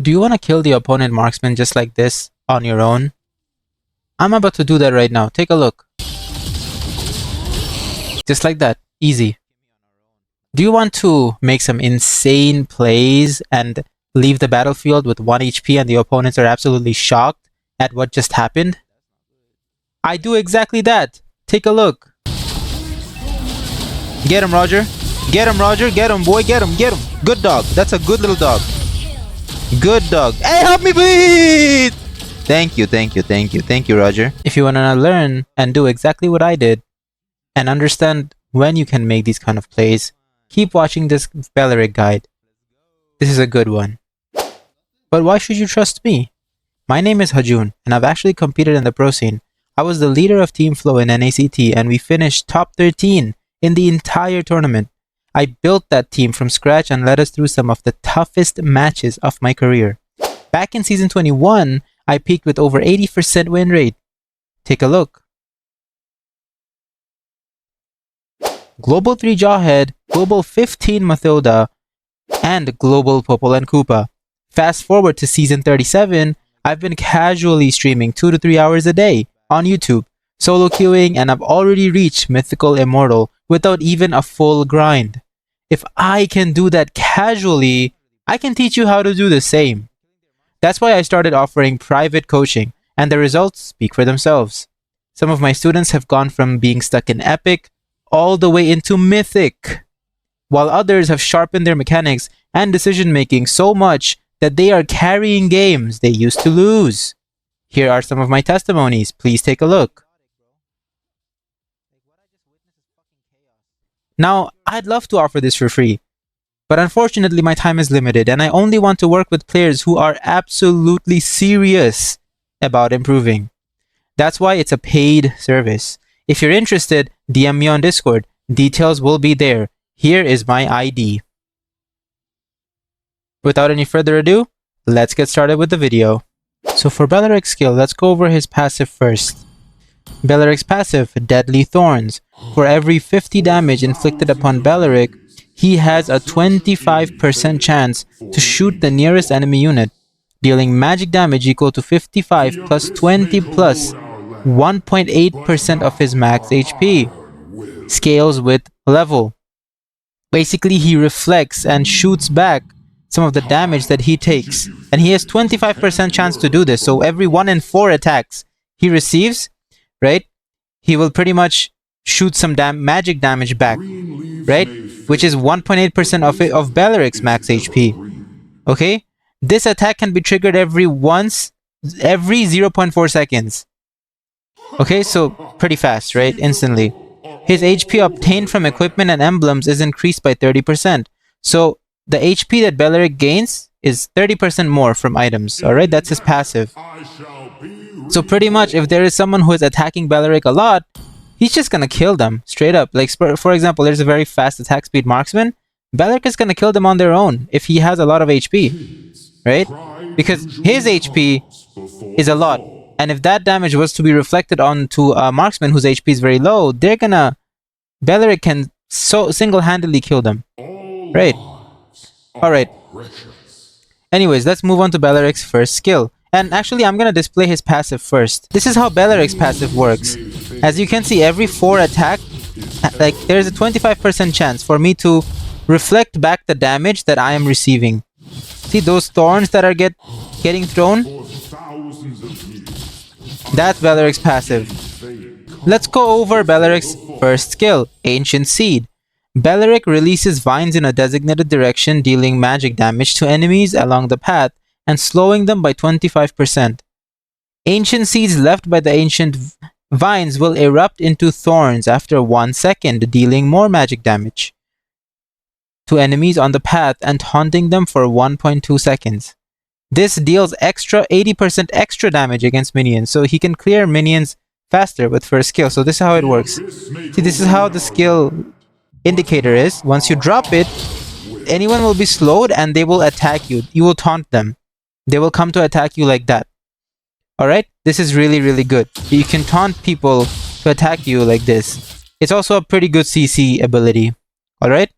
Do you want to kill the opponent marksman just like this on your own? I'm about to do that right now. Take a look. Just like that. Easy. Do you want to make some insane plays and leave the battlefield with 1 HP and the opponents are absolutely shocked at what just happened? I do exactly that. Take a look. Get him, Roger. Get him, Roger. Get him, boy. Get him. Get him. Good dog. That's a good little dog. Good dog. Hey, help me, please! Thank you, thank you, thank you. Thank you, Roger. If you want to learn and do exactly what I did and understand when you can make these kind of plays, keep watching this Belerick guide. This is a good one. But why should you trust me? My name is Hajun, and I've actually competed in the pro scene. I was the leader of Team Flow in NACT, and we finished top 13 in the entire tournament. I built that team from scratch and led us through some of the toughest matches of my career. Back in Season 21, I peaked with over 80% win rate. Take a look. Global 3 Jawhead, Global 15 Mathilda, and Global Popol and Koopa. Fast forward to Season 37, I've been casually streaming 2 to 3 hours a day on YouTube, solo queuing, and I've already reached Mythical Immortal without even a full grind. If I can do that casually, I can teach you how to do the same. That's why I started offering private coaching, and the results speak for themselves. Some of my students have gone from being stuck in Epic all the way into Mythic, while others have sharpened their mechanics and decision-making so much that they are carrying games they used to lose. Here are some of my testimonies. Please take a look. Now, I'd love to offer this for free, but unfortunately my time is limited and I only want to work with players who are absolutely serious about improving. That's why it's a paid service. If you're interested, DM me on Discord. Details will be there. Here is my ID. Without any further ado, let's get started with the video. So for Belerick's skill, let's go over his passive first. Belerick's passive, Deadly Thorns. For every 50 damage inflicted upon Belerick, he has a 25% chance to shoot the nearest enemy unit, dealing magic damage equal to 55 plus 20 plus 1.8% of his max HP. Scales with level. Basically, he reflects and shoots back some of the damage that he takes. And he has 25% chance to do this. So every 1 in 4 attacks he receives, right, he will pretty much shoot some magic damage back, right? Which is 1.8% of Belerick's max HP. Okay? This attack can be triggered every 0.4 seconds. Okay, so pretty fast, right? Instantly. His HP obtained from equipment and emblems is increased by 30%. So the HP that Belerick gains is 30% more from items, alright? That's his passive. So pretty much, if there is someone who is attacking Belerick a lot, he's just gonna kill them, straight up. Like, for example, there's a very fast attack speed marksman. Belerick is gonna kill them on their own if he has a lot of HP, right? Because his HP is a lot. And if that damage was to be reflected onto a marksman whose HP is very low, Belerick can single-handedly kill them, right? Alright. Anyways, let's move on to Belerick's first skill. And actually, I'm gonna display his passive first. This is how Belerick's passive works. As you can see, every 4 attack, like, there's a 25% chance for me to reflect back the damage that I am receiving. See those thorns that are getting thrown? That's Belerick's passive. Let's go over Belerick's first skill, Ancient Seed. Belerick releases vines in a designated direction, dealing magic damage to enemies along the path and slowing them by 25%. Ancient seeds left by the ancient vines will erupt into thorns after 1 second, dealing more magic damage to enemies on the path and taunting them for 1.2 seconds. This deals 80% extra damage against minions, so he can clear minions faster with first skill. So this is how it works. See, this is how the skill indicator is. Once you drop it, anyone will be slowed and they will attack you. You will taunt them. They will come to attack you like that. Alright? This is really, really good. You can taunt people to attack you like this. It's also a pretty good CC ability. Alright?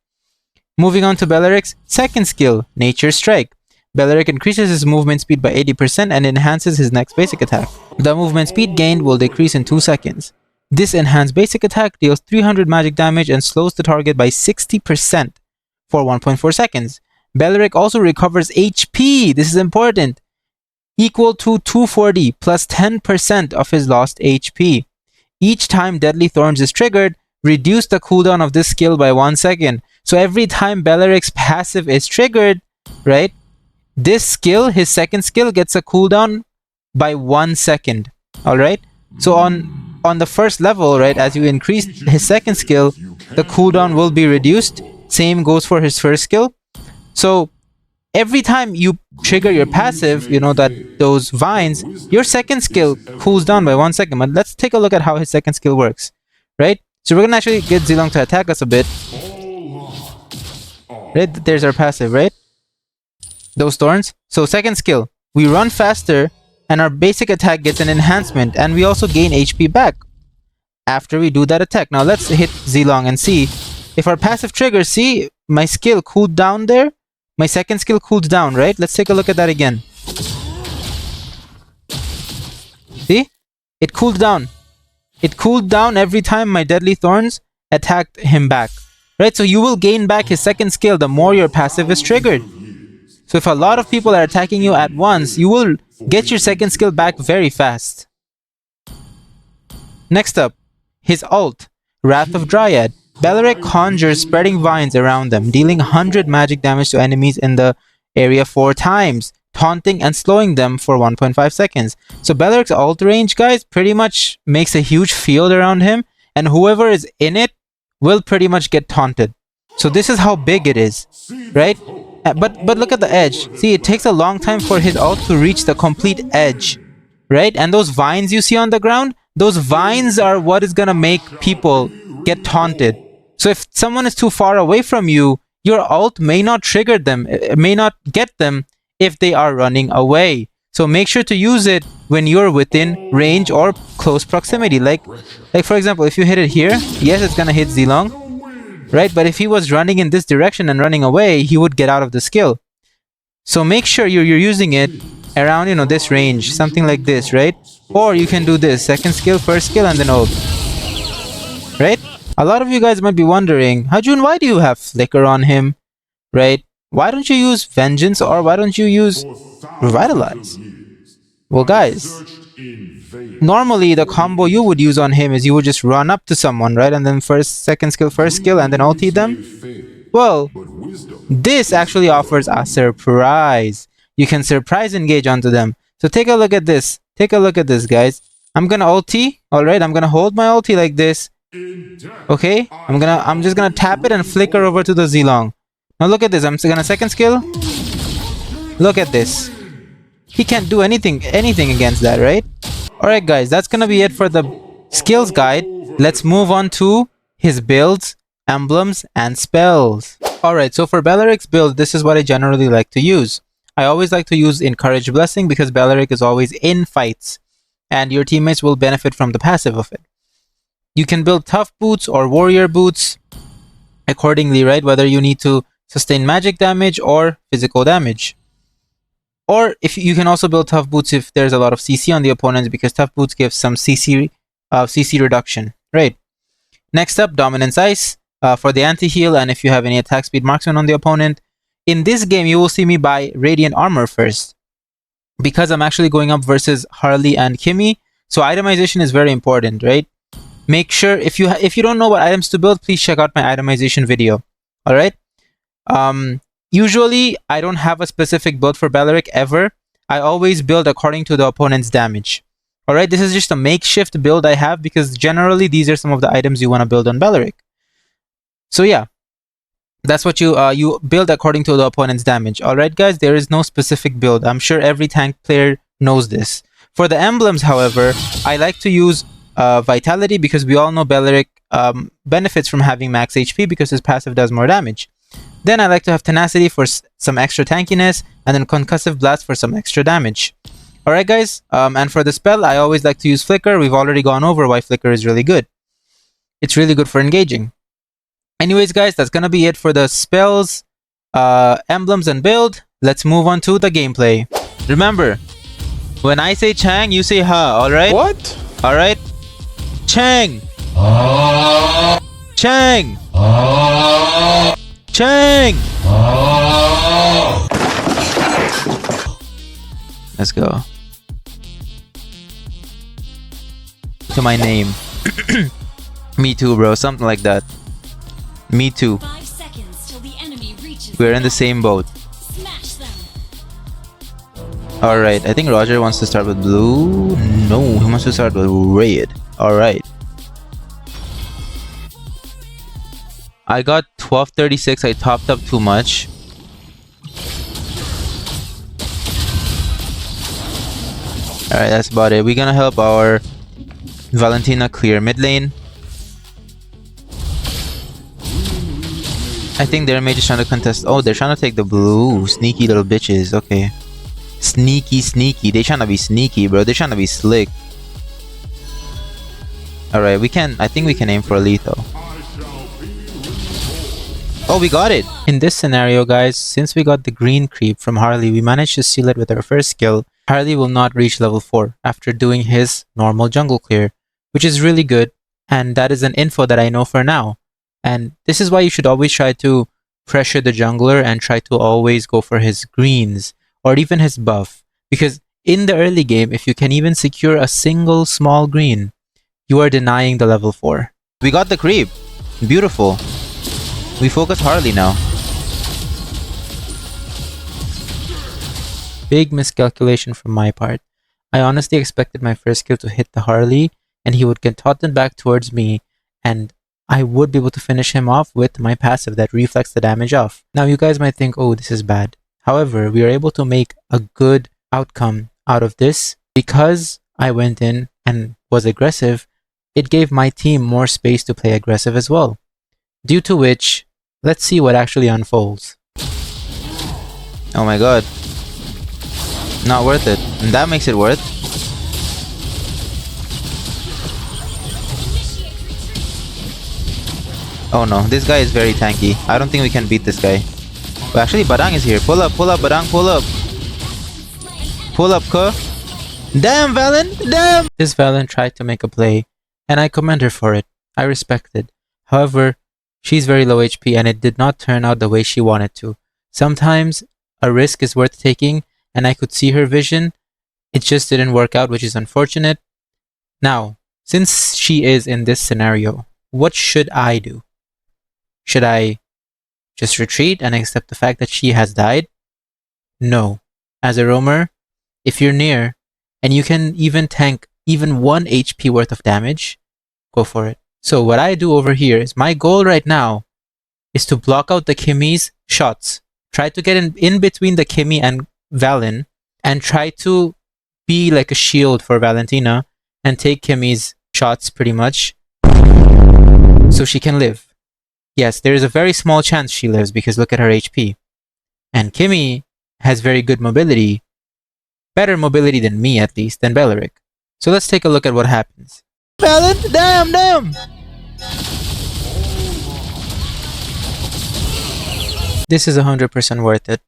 Moving on to Belerick's second skill, Nature Strike. Belerick increases his movement speed by 80% and enhances his next basic attack. The movement speed gained will decrease in 2 seconds. This enhanced basic attack deals 300 magic damage and slows the target by 60% for 1.4 seconds. Belerick also recovers HP, this is important, equal to 240 plus 10% of his lost HP. Each time Deadly Thorns is triggered, reduce the cooldown of this skill by 1 second. So every time Belerick's passive is triggered, right, this skill, his second skill, gets a cooldown by 1 second. Alright? So on the first level, right, as you increase his second skill, the cooldown will be reduced. Same goes for his first skill. So every time you trigger your passive, you know, that those vines, your second skill cools down by 1 second. But let's take a look at how his second skill works. Right? So we're gonna actually get Zilong to attack us a bit. Right? There's our passive, right? Those thorns. So second skill, we run faster and our basic attack gets an enhancement, and we also gain HP back after we do that attack. Now let's hit Zilong and see if our passive triggers. See, my skill cooled down there. My second skill cooled down, right? Let's take a look at that again. See? It cooled down. It cooled down every time my Deadly Thorns attacked him back. Right? So you will gain back his second skill the more your passive is triggered. So if a lot of people are attacking you at once, you will get your second skill back very fast. Next up, his ult, Wrath of Dryad. Belerick conjures spreading vines around them, dealing 100 magic damage to enemies in the area 4 times, taunting and slowing them for 1.5 seconds. So Belerick's ult range, guys, pretty much makes a huge field around him, and whoever is in it will pretty much get taunted. So this is how big it is, right? But look at the edge. See, it takes a long time for his ult to reach the complete edge, right? And those vines you see on the ground, those vines are what is gonna make people get taunted. So if someone is too far away from you, your ult may not trigger them, it may not get them if they are running away. So make sure to use it when you're within range or close proximity. Like for example, if you hit it here, yes, it's gonna hit Zilong, right? But if he was running in this direction and running away, he would get out of the skill. So make sure you're using it around, you know, this range, something like this, right? Or you can do this, second skill, first skill, and then ult, right? A lot of you guys might be wondering, Hajun, why do you have Flicker on him, right? Why don't you use Vengeance, or why don't you use Revitalize? Well, guys, normally the combo you would use on him is you would just run up to someone, right? And then second skill, first skill, and then ulti them. Well, this actually offers a surprise. You can surprise engage onto them. So take a look at this. Take a look at this, guys. I'm gonna ulti, alright? I'm gonna hold my ulti like this. Okay? I'm just gonna tap it and flicker over to the Zilong. Now look at this. I'm gonna second skill. Look at this. He can't do anything against that, right? Alright guys, that's gonna be it for the skills guide. Let's move on to his builds, emblems, and spells. Alright, so for Belerick's build, this is what I generally like to use. I always like to use Encourage Blessing because Belerick is always in fights, and your teammates will benefit from the passive of it. You can build Tough Boots or Warrior Boots accordingly, right? Whether you need to sustain magic damage or physical damage. Or if you can also build Tough Boots if there's a lot of CC on the opponents, because Tough Boots gives some CC reduction, right? Next up, Dominance Ice for the anti-heal, and if you have any attack speed marksman on the opponent. In this game, you will see me buy Radiant Armor first, because I'm actually going up versus Harley and Kimmy. So itemization is very important, right? Make sure if you don't know what items to build, please check out my itemization video. All right. Usually, I don't have a specific build for Belerick ever. I always build according to the opponent's damage. All right. This is just a makeshift build I have because generally these are some of the items you want to build on Belerick. So yeah, that's what you build according to the opponent's damage. All right, guys. There is no specific build. I'm sure every tank player knows this. For the emblems, however, I like to use Vitality because we all know Belerick benefits from having max HP because his passive does more damage. Then I like to have Tenacity for some extra tankiness, and then Concussive Blast for some extra damage. Alright guys, and for the spell, I always like to use Flicker. We've already gone over why Flicker is really good. It's really good for engaging. Anyways guys, that's gonna be it for the spells, emblems, and build. let's move on to the gameplay. Remember, when I say Chang, you say Ha, alright? What? Alright? Chang! Chang! Chang! Let's go. To my name. Me too, bro. Something like that. Me too. 5 seconds till the enemy reaches. We're in the same boat. Smash them. Alright, I think Roger wants to start with blue. No, he wants to start with red. Alright. I got 1236. I topped up too much. Alright, that's about it. We're gonna help our Valentina clear mid lane. I think their mage is trying to contest. Oh, they're trying to take the blue. Sneaky little bitches. Okay. Sneaky, sneaky. They trying to be sneaky, bro. They're trying to be slick. Alright, we can. I think we can aim for a lethal. Oh, we got it! In this scenario, guys, since we got the green creep from Harley, we managed to seal it with our first skill. Harley will not reach level 4 after doing his normal jungle clear, which is really good, and that is an info that I know for now. And this is why you should always try to pressure the jungler and try to always go for his greens or even his buff. Because in the early game, if you can even secure a single small green, you are denying the level 4. We got the creep. Beautiful. We focus Harley now. Big miscalculation from my part. I honestly expected my first skill to hit the Harley and he would get taughtened back towards me and I would be able to finish him off with my passive that reflects the damage off. Now you guys might think, oh, this is bad. However, we are able to make a good outcome out of this because I went in and was aggressive. It gave my team more space to play aggressive as well. Due to which, let's see what actually unfolds. Oh my god. Not worth it. And that makes it worth. Oh no, this guy is very tanky. I don't think we can beat this guy. But actually, Badang is here. Pull up, Badang, pull up. Pull up, Ko. Damn, Valen! Damn! This Valen tried to make a play, and I commend her for it. I respect it. However, she's very low HP, and it did not turn out the way she wanted to. Sometimes, a risk is worth taking, and I could see her vision. It just didn't work out, which is unfortunate. Now, since she is in this scenario, what should I do? Should I just retreat and accept the fact that she has died? No. As a roamer, if you're near and you can even tank even 1 HP worth of damage, go for it. So what I do over here is my goal right now is to block out the Kimmy's shots. Try to get in between the Kimmy and Valen and try to be like a shield for Valentina and take Kimmy's shots pretty much so she can live. Yes, there is a very small chance she lives because look at her HP. And Kimmy has very good mobility. Better mobility than me at least, than Belerick. So let's take a look at what happens. Valen, damn! This is 100% worth it.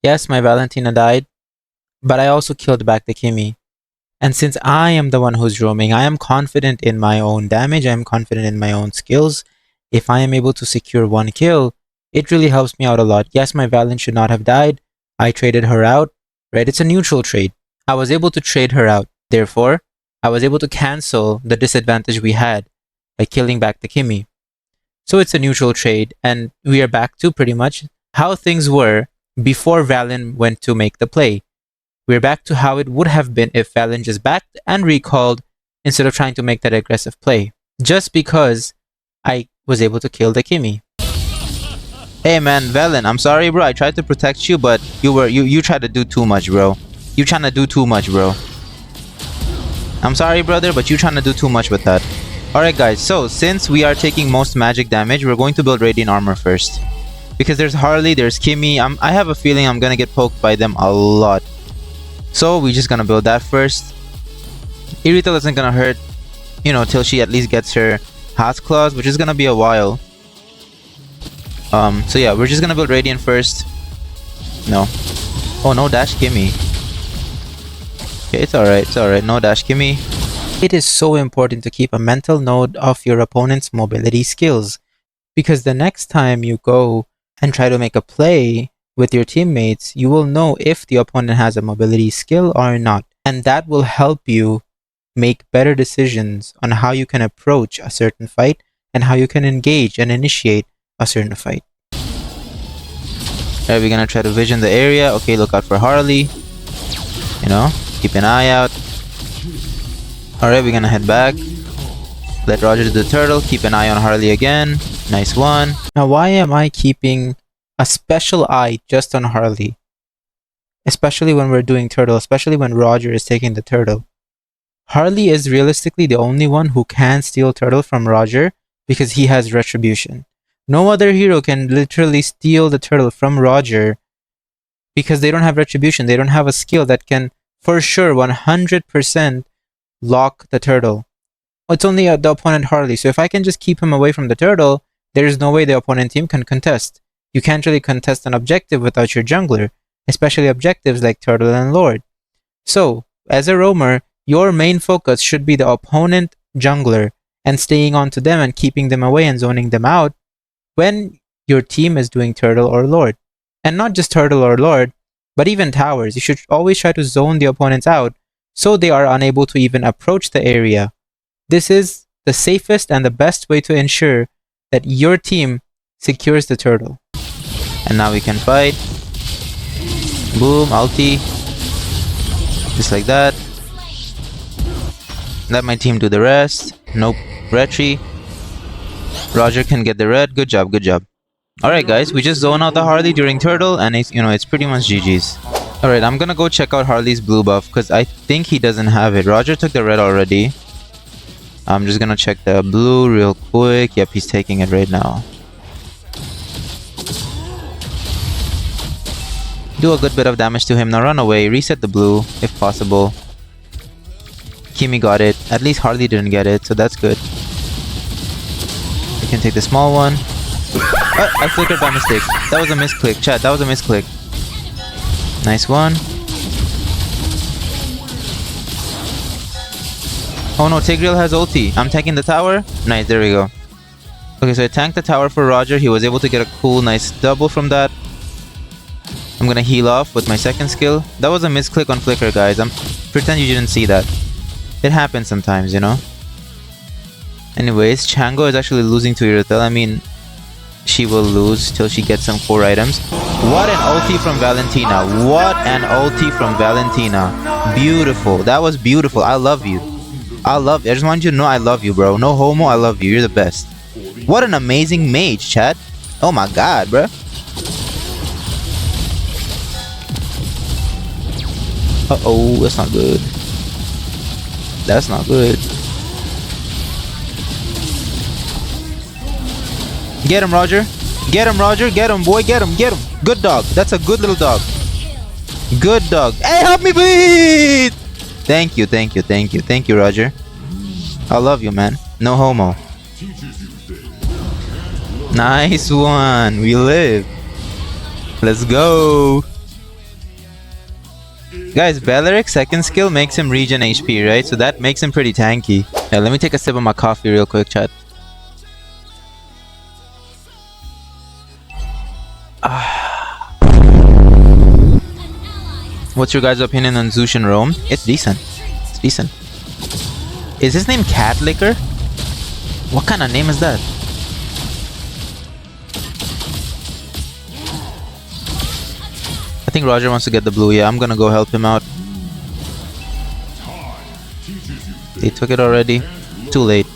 Yes, my Valentina died, but I also killed back the Kimmy. And since I am the one who's roaming, I am confident in my own damage, I am confident in my own skills. If I am able to secure 1 kill, it really helps me out a lot. Yes, my Valen should not have died. I traded her out, right? It's a neutral trade. I was able to trade her out. Therefore, I was able to cancel the disadvantage we had by killing back the Kimmy. So it's a neutral trade, and we are back to pretty much how things were before Valen went to make the play. We're back to how it would have been if Valen just backed and recalled instead of trying to make that aggressive play. Just because I was able to kill the Kimmy. Hey man, Valen, I'm sorry bro, I tried to protect you, but you tried to do too much, bro. You trying to do too much, bro. I'm sorry brother, but you trying to do too much with that. Alright guys, so since we are taking most magic damage, we're going to build Radiant Armor first. Because there's Harley, there's Kimmy, I have a feeling I'm gonna get poked by them a lot. So we're just gonna build that first. Irithel isn't gonna hurt, you know, till she at least gets her Hearth Claws, which is gonna be a while. So yeah, we're just gonna build Radiant first. No. Oh, no dash gimme. Okay, it's alright, it's alright. No dash gimme. It is so important to keep a mental note of your opponent's mobility skills, because the next time you go and try to make a play with your teammates, you will know if the opponent has a mobility skill or not. And that will help you make better decisions on how you can approach a certain fight and how you can engage and initiate a certain fight. Alright, we're gonna try to vision the area. Okay, look out for Harley. You know, keep an eye out. Alright, we're gonna head back. Let Roger do the turtle. Keep an eye on Harley again. Nice one. Now, why am I keeping a special eye just on Harley? Especially when we're doing turtle, especially when Roger is taking the turtle. Harley is realistically the only one who can steal turtle from Roger because he has retribution. No other hero can literally steal the turtle from Roger because they don't have retribution. They don't have a skill that can for sure 100% lock the turtle. It's only the opponent Harley. So if I can just keep him away from the turtle, there is no way the opponent team can contest. You can't really contest an objective without your jungler, especially objectives like turtle and lord. So, as a roamer, your main focus should be the opponent jungler and staying on to them and keeping them away and zoning them out when your team is doing turtle or lord. And not just turtle or lord, but even towers. You should always try to zone the opponents out so they are unable to even approach the area. This is the safest and the best way to ensure that your team secures the turtle. And now we can fight. Boom, ulti. Just like that. Let my team do the rest. Nope. Retry. Roger can get the red. Good job, good job. Alright guys, we just zone out the Harley during turtle and it's pretty much GG's. Alright, I'm gonna go check out Harley's blue buff because I think he doesn't have it. Roger took the red already. I'm just gonna check the blue real quick. Yep, he's taking it right now. Do a good bit of damage to him. Now run away. Reset the blue if possible. Kimi got it. At least Harley didn't get it, so that's good. You can take the small one. Oh, I flickered by mistake. That was a misclick. Chat, that was a misclick. Nice one. Oh no, Tigreal has ulti. I'm tanking the tower. Nice, there we go. Okay, so I tanked the tower for Roger. He was able to get a cool, nice double from that. I'm gonna heal off with my second skill. That was a misclick on flicker, guys. Pretend you didn't see that. It happens sometimes, you know? Anyways, Chango is actually losing to Irithel. I mean, she will lose till she gets some core items. What an ulti from Valentina. What an ulti from Valentina. Beautiful. That was beautiful. I love you. I love you. I just want you to know I love you, bro. No homo, I love you. You're the best. What an amazing mage, chat. Oh my god, bro. Uh-oh, that's not good. That's not good. Get him, Roger. Get him, Roger. Get him, boy. Get him. Get him. Good dog. That's a good little dog. Good dog. Hey, help me, please. Thank you, thank you, thank you. Thank you, Roger. I love you, man. No homo. Nice one. We live. Let's go. Guys, Belerick's second skill makes him regen HP, right? So that makes him pretty tanky. Yeah, let me take a sip of my coffee real quick, chat. What's your guys' opinion on Zushin Rome? It's decent. It's decent. Is his name Cat Licker? What kind of name is that? I think Roger wants to get the blue. Yeah, I'm gonna go help him out. They took it already. Too late.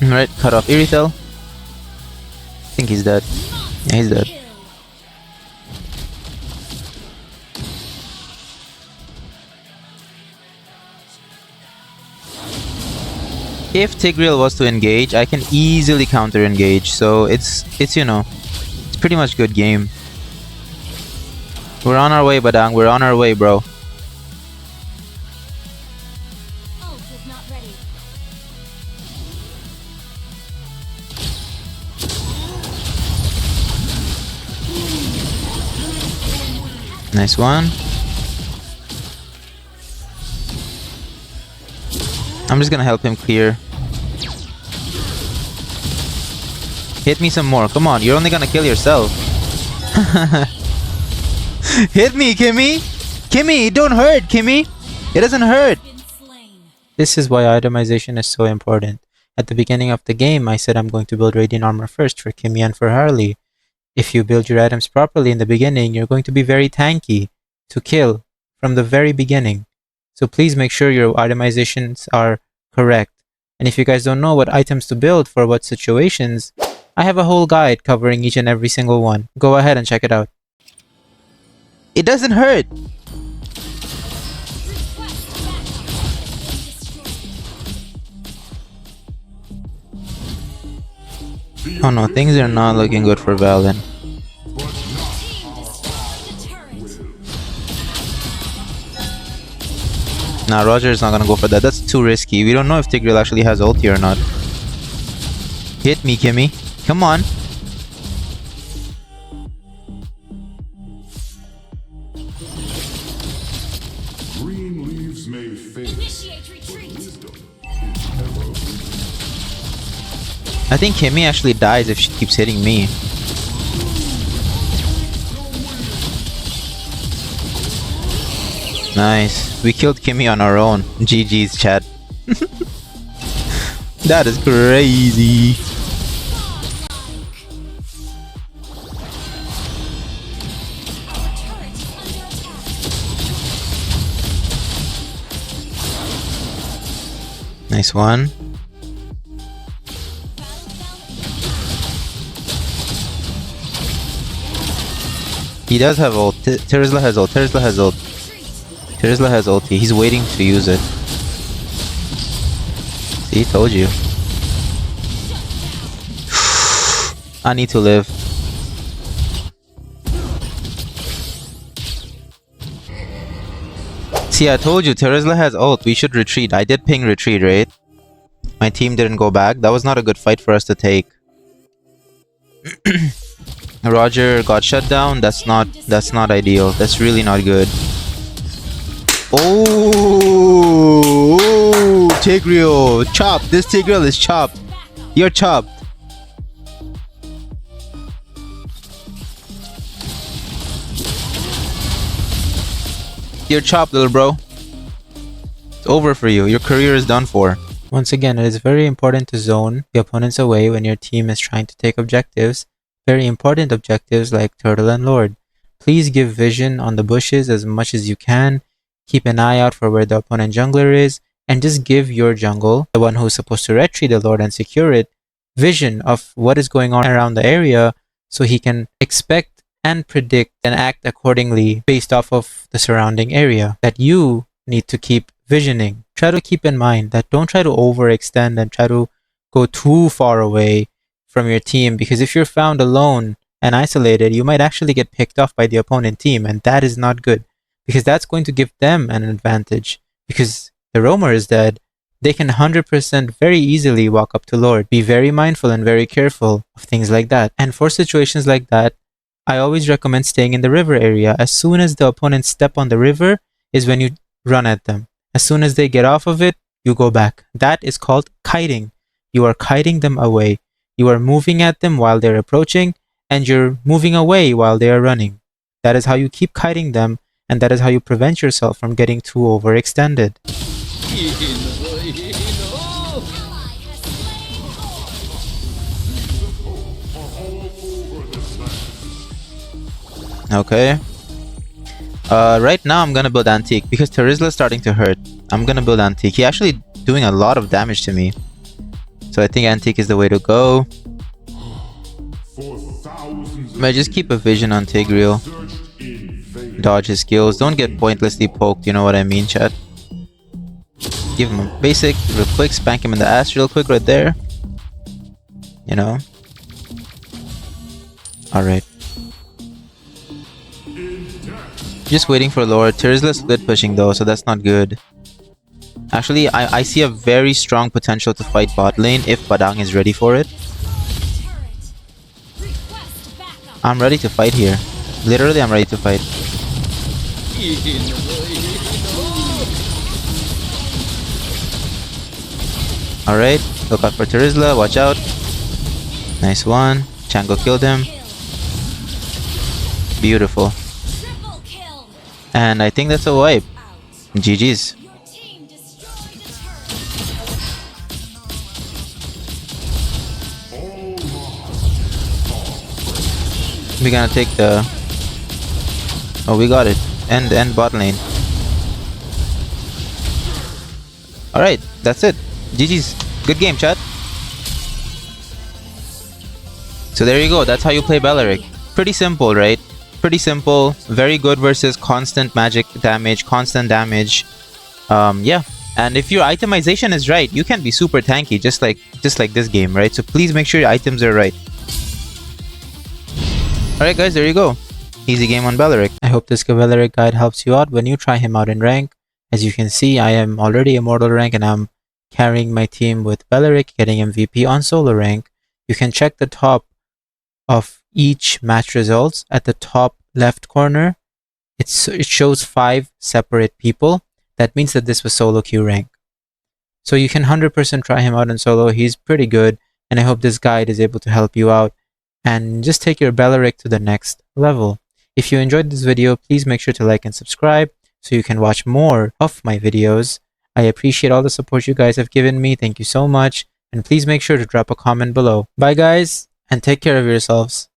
Alright, cut off Irithel. I think he's dead. Yeah, he's dead. If Tigreal was to engage, I can easily counter engage. So it's you know, it's pretty much good game. We're on our way, Badang. We're on our way, bro. Ult is not ready. Nice one. I'm just gonna help him clear. Hit me some more. Come on, you're only gonna kill yourself. Hit me, Kimmy! Kimmy, it don't hurt, Kimmy! It doesn't hurt! Been slain. This is why itemization is so important. At the beginning of the game, I said I'm going to build Radiant Armor first for Kimmy and for Harley. If you build your items properly in the beginning, you're going to be very tanky to kill from the very beginning. So please make sure your itemizations are correct. And if you guys don't know what items to build for what situations, I have a whole guide covering each and every single one. Go ahead and check it out. It doesn't hurt! Oh no, things are not looking good for Valen. Nah, Roger is not gonna go for that. That's too risky. We don't know if Tigreal actually has ulti or not. Hit me, Kimmy. Come on. Green leaves may fade. Initiate retreat. I think Kimmy actually dies if she keeps hitting me. Nice. We killed Kimmy on our own. GG's, chat. That is crazy. Our turret is under attack. Nice one. He does have ult. Terizla has ult. Terizla has ult. Terizla has ulti. He's waiting to use it. See, told you. I need to live. See, I told you, Terizla has ult. We should retreat. I did ping retreat, right? My team didn't go back. That was not a good fight for us to take. Roger got shut down. That's not ideal. That's really not good. Oh, Tigreal, chopped. This Tigreal is chopped. You're chopped. You're chopped, little bro. It's over for you. Your career is done for. Once again, it is very important to zone the opponents away when your team is trying to take objectives. Very important objectives like Turtle and Lord. Please give vision on the bushes as much as you can. Keep an eye out for where the opponent jungler is, and just give your jungle, the one who's supposed to retreat the Lord and secure it, vision of what is going on around the area so he can expect and predict and act accordingly based off of the surrounding area that you need to keep visioning. Try to keep in mind that don't try to overextend and try to go too far away from your team, because if you're found alone and isolated, you might actually get picked off by the opponent team, and that is not good. Because that's going to give them an advantage. Because the roamer is dead, they can 100% very easily walk up to Lord. Be very mindful and very careful of things like that. And for situations like that, I always recommend staying in the river area. As soon as the opponents step on the river is when you run at them. As soon as they get off of it, you go back. That is called kiting. You are kiting them away. You are moving at them while they're approaching, and you're moving away while they are running. That is how you keep kiting them. And that is how you prevent yourself from getting too overextended. Okay. Right now I'm gonna build Antique because Terizla is starting to hurt. I'm gonna build Antique. He's actually doing a lot of damage to me. So I think Antique is the way to go. But just keep a vision on Tigreal. Dodge his skills. Don't get pointlessly poked, you know what I mean, chat? Give him a basic real quick, spank him in the ass real quick right there. You know? Alright. Just waiting for Lord. Terizla split pushing though, so that's not good. Actually, I see a very strong potential to fight bot lane if Badang is ready for it. I'm ready to fight here. Literally, I'm ready to fight. Alright, look out for Terizla, watch out. Nice one. Chango killed him. Beautiful. Triple kill. And I think that's a wipe. Out. GG's. Your team destroyed a turret. We're gonna take the... Oh, we got it. End bot lane. Alright, that's it. GG's. Good game, chat. So there you go. That's how you play Belerick. Pretty simple, right? Pretty simple. Very good versus constant magic damage, constant damage. Yeah. And if your itemization is right, you can be super tanky, just like this game, right? So please make sure your items are right. Alright guys, there you go. Easy game on Belerick. I hope this Belerick guide helps you out when you try him out in rank. As you can see, I am already immortal rank and I'm carrying my team with Belerick, getting MVP on solo rank. You can check the top of each match results. At the top left corner, it shows 5 separate people. That means that this was solo queue rank. So you can 100% try him out in solo. He's pretty good, and I hope this guide is able to help you out and just take your Belerick to the next level. If you enjoyed this video, please make sure to like and subscribe so you can watch more of my videos. I appreciate all the support you guys have given me. Thank you so much. And please make sure to drop a comment below. Bye guys, and take care of yourselves.